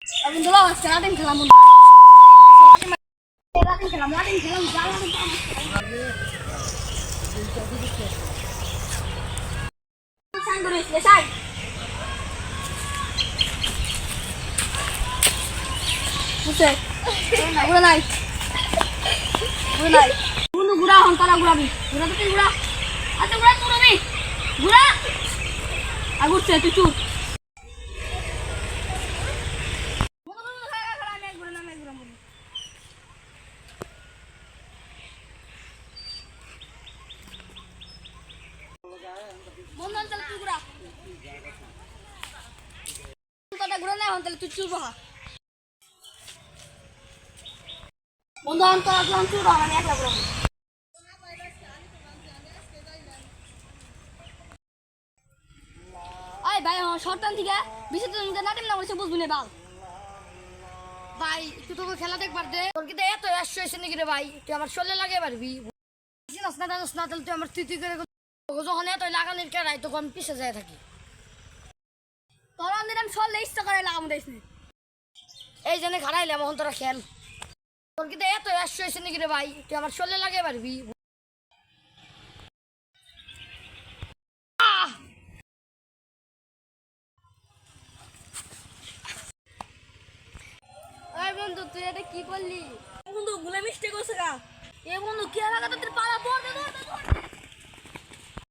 Abang dulu sekarang খেলাম selesai. Buset. Udah naik. Udah naik. Bunuh gura antara gura bi. Gura tuh gura. Atau gura tuh bi. Gura. Aku cek cucu. Mondan tala tu gura. Tala gura na hon tala tu chuba. Mondan tala tu chuba na ekla gura. Ay ভাই শর্টটান থেকে বেশি তো নাটিম না বলছে বুঝবি না বাল ভাই তুই তো খেলা দেখবার দে তোর কি এত আসছে এসে নাকি রে ভাই তুই আমার শরীরে লাগে পারবি জানিস না জানিস না তাহলে তুই আমার তুই করে যখন এত লাগানোর কেরাই তখন পিছে যায় থাকি তোর আমি শরীরে ইচ্ছা করে লাগাম দিস না এই জন্য খারাইলাম এখন তোরা খেল তোর কি এত আসছে এসে নাকি রে ভাই তুই আমার শরীরে লাগে পারবি বন্ধু তুই এটা কি করলি বন্ধু গুলা মিস্টেক হচ্ছে গা এ বন্ধু কি লাগা তোর পালা পড় দে